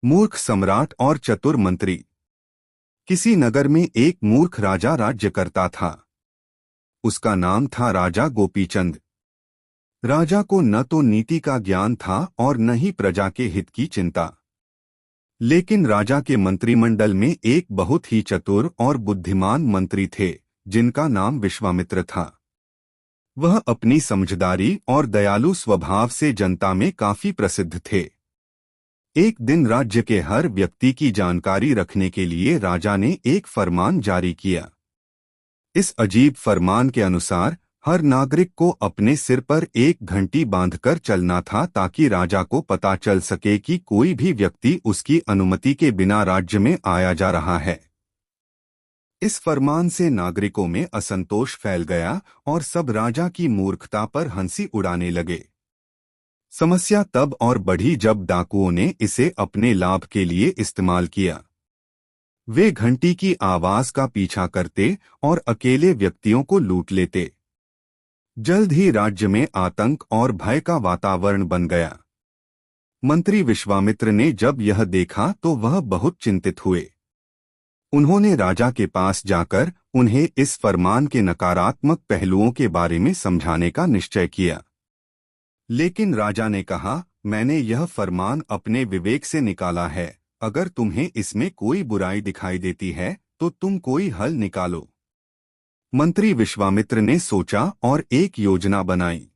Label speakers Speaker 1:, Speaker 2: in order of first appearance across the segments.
Speaker 1: मूर्ख सम्राट और चतुर मंत्री। किसी नगर में एक मूर्ख राजा राज्य करता था। उसका नाम था राजा गोपीचंद। राजा को न तो नीति का ज्ञान था और न ही प्रजा के हित की चिंता। लेकिन राजा के मंत्रिमंडल में एक बहुत ही चतुर और बुद्धिमान मंत्री थे, जिनका नाम विश्वामित्र था। वह अपनी समझदारी और दयालु स्वभाव से जनता में काफी प्रसिद्ध थे। एक दिन राज्य के हर व्यक्ति की जानकारी रखने के लिए राजा ने एक फरमान जारी किया। इस अजीब फरमान के अनुसार हर नागरिक को अपने सिर पर एक घंटी बांधकर चलना था, ताकि राजा को पता चल सके कि कोई भी व्यक्ति उसकी अनुमति के बिना राज्य में आया जा रहा है। इस फरमान से नागरिकों में असंतोष फैल गया और सब राजा की मूर्खता पर हंसी उड़ाने लगे। समस्या तब और बढ़ी जब डाकुओं ने इसे अपने लाभ के लिए इस्तेमाल किया। वे घंटी की आवाज का पीछा करते और अकेले व्यक्तियों को लूट लेते। जल्द ही राज्य में आतंक और भय का वातावरण बन गया। मंत्री विश्वामित्र ने जब यह देखा तो वह बहुत चिंतित हुए। उन्होंने राजा के पास जाकर उन्हें इस फरमान के नकारात्मक पहलुओं के बारे में समझाने का निश्चय किया। लेकिन राजा ने कहा, मैंने यह फरमान अपने विवेक से निकाला है। अगर तुम्हें इसमें कोई बुराई दिखाई देती है तो तुम कोई हल निकालो। मंत्री विश्वामित्र ने सोचा और एक योजना बनाई।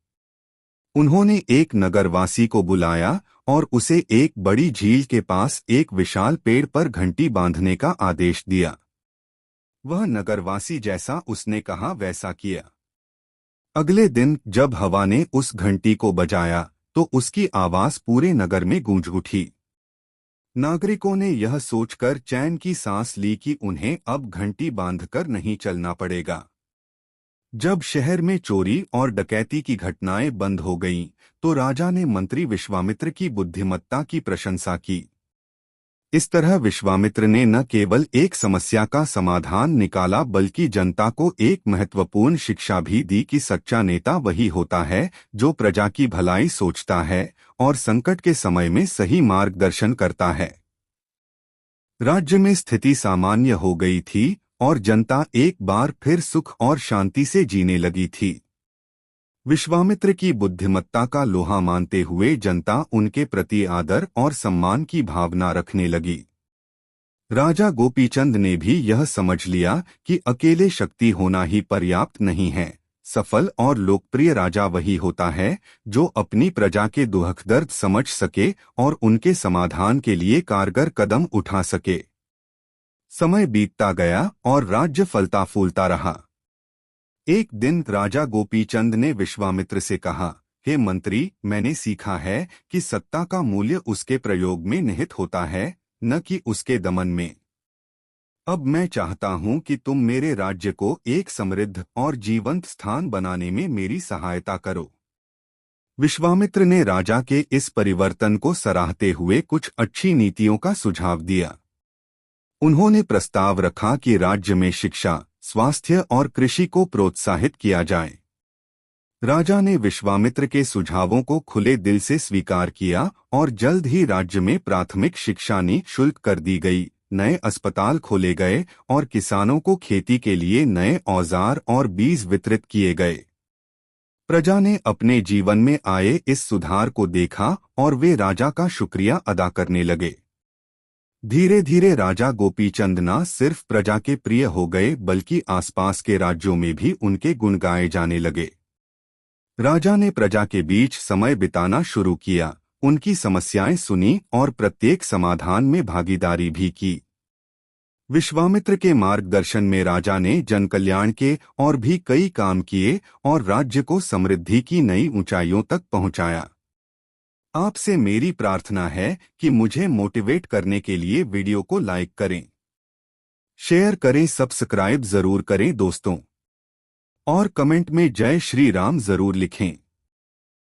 Speaker 1: उन्होंने एक नगरवासी को बुलाया और उसे एक बड़ी झील के पास एक विशाल पेड़ पर घंटी बांधने का आदेश दिया। वह नगरवासी जैसा उसने कहा वैसा किया। अगले दिन जब हवा ने उस घंटी को बजाया तो उसकी आवाज पूरे नगर में गूंज उठी। नागरिकों ने यह सोचकर चैन की सांस ली कि उन्हें अब घंटी बांधकर नहीं चलना पड़ेगा। जब शहर में चोरी और डकैती की घटनाएं बंद हो गईं, तो राजा ने मंत्री विश्वामित्र की बुद्धिमत्ता की प्रशंसा की। इस तरह विश्वामित्र ने न केवल एक समस्या का समाधान निकाला, बल्कि जनता को एक महत्वपूर्ण शिक्षा भी दी कि सच्चा नेता वही होता है जो प्रजा की भलाई सोचता है और संकट के समय में सही मार्गदर्शन करता है। राज्य में स्थिति सामान्य हो गई थी और जनता एक बार फिर सुख और शांति से जीने लगी थी। विश्वामित्र की बुद्धिमत्ता का लोहा मानते हुए जनता उनके प्रति आदर और सम्मान की भावना रखने लगी। राजा गोपीचंद ने भी यह समझ लिया कि अकेले शक्ति होना ही पर्याप्त नहीं है। सफल और लोकप्रिय राजा वही होता है जो अपनी प्रजा के दुख दर्द समझ सके और उनके समाधान के लिए कारगर कदम उठा सके। समय बीतता गया और राज्य फलता फूलता रहा। एक दिन राजा गोपीचंद ने विश्वामित्र से कहा, हे मंत्री, मैंने सीखा है कि सत्ता का मूल्य उसके प्रयोग में निहित होता है, न कि उसके दमन में। अब मैं चाहता हूं कि तुम मेरे राज्य को एक समृद्ध और जीवंत स्थान बनाने में मेरी सहायता करो। विश्वामित्र ने राजा के इस परिवर्तन को सराहते हुए कुछ अच्छी नीतियों का सुझाव दिया। उन्होंने प्रस्ताव रखा कि राज्य में शिक्षा, स्वास्थ्य और कृषि को प्रोत्साहित किया जाए। राजा ने विश्वामित्र के सुझावों को खुले दिल से स्वीकार किया और जल्द ही राज्य में प्राथमिक शिक्षा निःशुल्क कर दी गई, नए अस्पताल खोले गए और किसानों को खेती के लिए नए औजार और बीज वितरित किए गए। प्रजा ने अपने जीवन में आए इस सुधार को देखा और वे राजा का शुक्रिया अदा करने लगे। धीरे धीरे राजा गोपीचंद न सिर्फ प्रजा के प्रिय हो गए, बल्कि आसपास के राज्यों में भी उनके गुण गाए जाने लगे। राजा ने प्रजा के बीच समय बिताना शुरू किया, उनकी समस्याएं सुनी और प्रत्येक समाधान में भागीदारी भी की। विश्वामित्र के मार्गदर्शन में राजा ने जनकल्याण के और भी कई काम किए और राज्य को समृद्धि की नई ऊंचाइयों तक पहुंचाया। आपसे मेरी प्रार्थना है कि मुझे मोटिवेट करने के लिए वीडियो को लाइक करें, शेयर करें, सब्सक्राइब जरूर करें दोस्तों, और कमेंट में जय श्री राम जरूर लिखें।